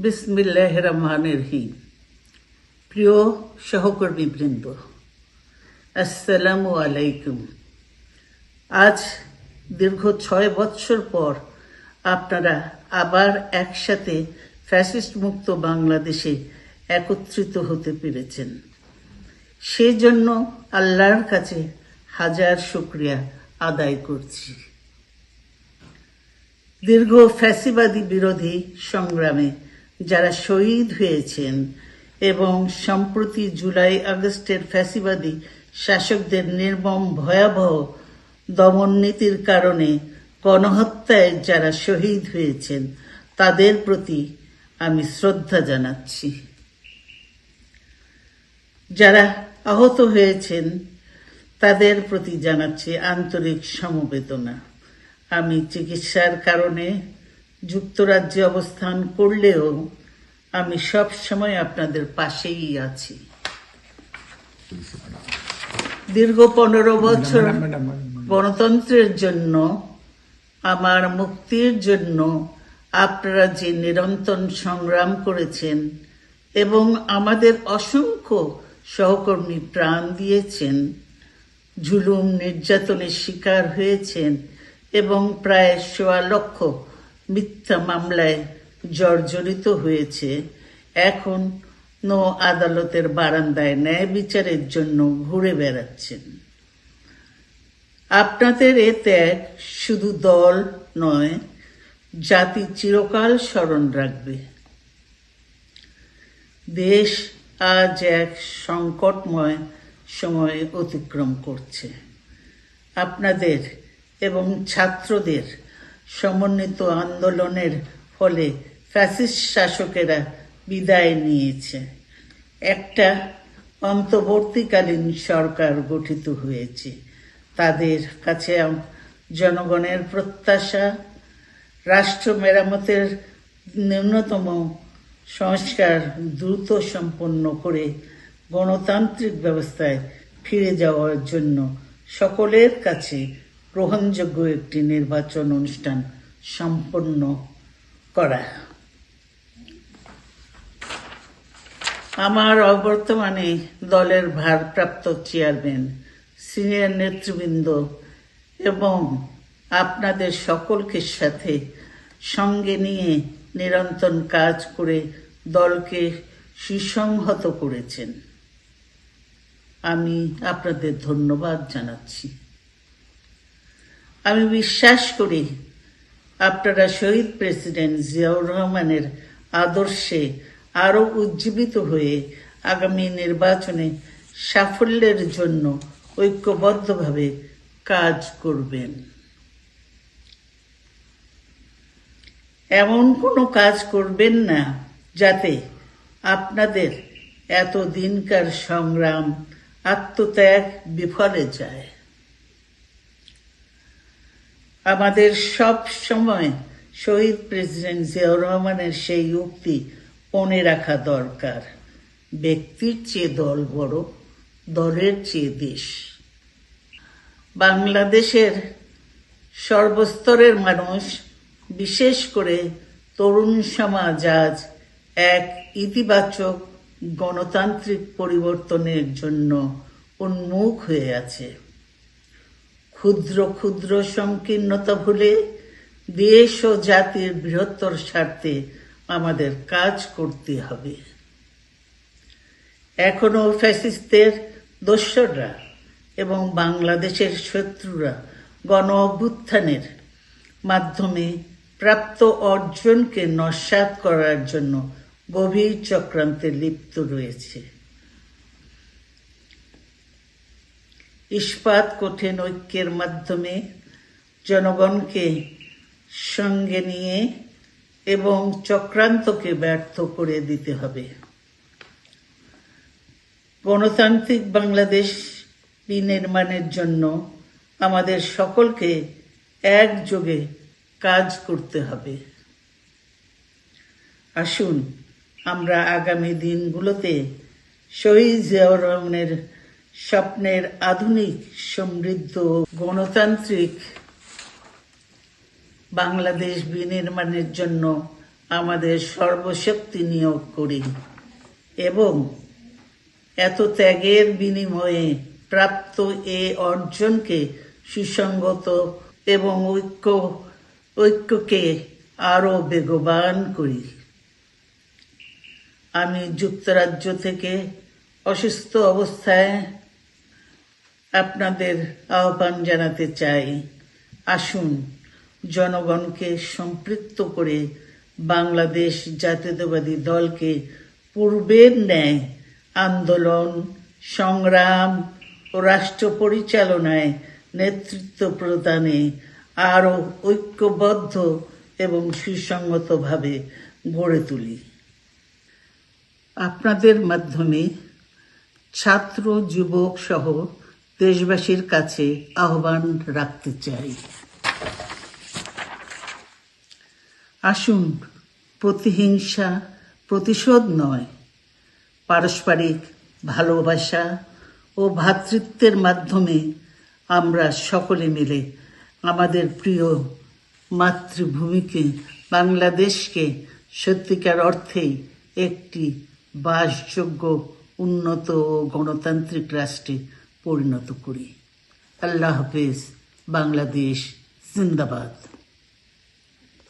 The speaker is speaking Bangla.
বিসমিল্লাহির রহমানির রহিম। প্রিয় সহকর্মীবৃন্দ, আসসালামু আলাইকুম। আজ দীর্ঘ 6 বৎসর পর আপনারা আবার একসাথে ফ্যাসিস্ট মুক্ত বাংলাদেশে একত্রিত হতে পেরেছেন। সেজন্য আল্লাহর কাছে হাজার শুকরিয়া আদায় করছি। দীর্ঘ ফ্যাসিবাদী বিরোধী সংগ্রামে যারা শহীদ হয়েছেন এবং সম্প্রতি জুলাই আগস্টের ফ্যাসিবাদী শাসকদের নির্মম ভয়াবহ দমন নীতির কারণে গণহত্যায় যারা শহীদ হয়েছেন তাদের প্রতি আমি শ্রদ্ধা জানাচ্ছি। যারা আহত হয়েছেন তাদের প্রতি জানাচ্ছি আন্তরিক সমবেদনা। আমি চিকিৎসার কারণে যুক্তরাজ্যে অবস্থান করলেও আমি সব সময় আপনাদের পাশেই আছি। দীর্ঘ 15 বছর গণতন্ত্রের জন্য, আমার মুক্তির জন্য আপনারা যে নিরন্তর সংগ্রাম করেছেন এবং আমাদের অসংখ্য সহকর্মী প্রাণ দিয়েছেন, জুলুম নির্যাতনের শিকার হয়েছেন এবং প্রায় 1.25 লক্ষ মিথ্যা মামলায় জর্জরিত হয়েছে, এখন আদালতের বারান্দায় ন্যায় বিচারের জন্য ঘুরে বেড়াচ্ছেন। আপনাদের এ ত্যাগ শুধু দল নয়, জাতি চিরকাল স্মরণ রাখবে। দেশ আজ এক সংকটময় সময় অতিক্রম করছে। আপনাদের এবং ছাত্রদের সমন্বিত আন্দোলনের ফলে ফ্যাসিস্ট শাসকেরা বিদায় নিয়েছে। একটা অন্তর্বর্তীকালীন সরকার গঠিত হয়েছে। তাদের কাছে জনগণের প্রত্যাশা, রাষ্ট্র মেরামতের ন্যূনতম সংস্কার দ্রুত সম্পন্ন করে গণতান্ত্রিক ব্যবস্থায় ফিরে যাওয়ার জন্য সকলের কাছে গ্রহণযোগ্য একটি নির্বাচন অনুষ্ঠান সম্পন্ন করা। আমার অবর্তমানে দলের ভারপ্রাপ্ত চেয়ারম্যান, সিনিয়র নেতৃবৃন্দ এবং আপনাদের সকলকে সাথে সঙ্গে নিয়ে নিরন্তর কাজ করে দলকে সুসংহত করেছেন। আমি আপনাদের ধন্যবাদ জানাচ্ছি। আমি বিশ্বাস করি আপনারা শহীদ প্রেসিডেন্ট জিয়াউর রহমানের আদর্শে আরো উজ্জীবিত হয়ে আগামী নির্বাচনে সাফল্যের জন্য ঐক্যবদ্ধভাবে কাজ করবেন। এমন কোনো কাজ করবেন না যাতে আপনাদের এত দিনকার সংগ্রাম, আত্মত্যাগ বিফলে যায়। আমাদের সব সময় শহীদ প্রেসিডেন্ট জিয়াউর রহমানের সেই উক্তি মনে রাখা দরকার, ব্যক্তির চেয়ে দল বড়, দলের চেয়ে দেশ। বাংলাদেশের সর্বস্তরের মানুষ, বিশেষ করে তরুণ সমাজ আজ এক ইতিবাচক গণতান্ত্রিক পরিবর্তনের জন্য উন্মুখ হয়ে আছে। ক্ষুদ্র ক্ষুদ্র সংকীর্ণতা ভুলে দেশ ও জাতির বৃহত্তর স্বার্থে আমাদের কাজ করতে হবে। এখনো ফ্যাসিস্টদের দোসররা এবং বাংলাদেশের শত্রুরা গণ অভ্যুত্থানের মাধ্যমে প্রাপ্ত অর্জনকে নস্যাৎ করার জন্য গভীর চক্রান্তে লিপ্ত রয়েছে। ইস্পাত কঠিন ঐক্যের মাধ্যমে জনগণকে সঙ্গে নিয়ে এবং চক্রান্তকে ব্যর্থ করে দিতে হবে। গণতান্ত্রিক বাংলাদেশ বিনির্মাণের জন্য আমাদের সকলকে একযোগে কাজ করতে হবে। আসুন আমরা আগামী দিনগুলোতে শহীদ জিয়াউর রহমানের স্বপ্নের আধুনিক, সমৃদ্ধ, গণতান্ত্রিক বাংলাদেশ বিনির্মাণের জন্য আমাদের সর্বশক্তি নিয়োগ করি এবং এত ত্যাগের বিনিময়ে প্রাপ্ত এ অর্জনকে সুসংগত এবং ঐক্যকে আরো বেগবান করি। আমি যুক্তরাজ্য থেকে অসুস্থ অবস্থায় আপনাদের আহ্বান জানাতে চাই, আসুন জনগণকে সম্পৃক্ত করে বাংলাদেশ জাতীয়তাবাদী দলকে পূর্বের ন্যায় আন্দোলন, সংগ্রাম ও রাষ্ট্র পরিচালনায় নেতৃত্ব প্রদানে আরো ঐক্যবদ্ধ এবং সুসংগতভাবে গড়ে তুলি। আপনাদের মাধ্যমে ছাত্র, যুবক সহ দেশবাসীর কাছে আহ্বান রাখতে চাই, আসুন প্রতিহিংসা, প্রতিশোধ নয়, পারস্পরিক ভালোবাসা ও ভ্রাতৃত্বের মাধ্যমে আমরা সকলে মিলে আমাদের প্রিয় মাতৃভূমিকে, বাংলাদেশকে সত্যিকার অর্থেই একটি বাসযোগ্য, উন্নত ও গণতান্ত্রিক রাষ্ট্রে পরিণত করি। আল্লাহ হাফেজ। বাংলাদেশ জিন্দাবাদ।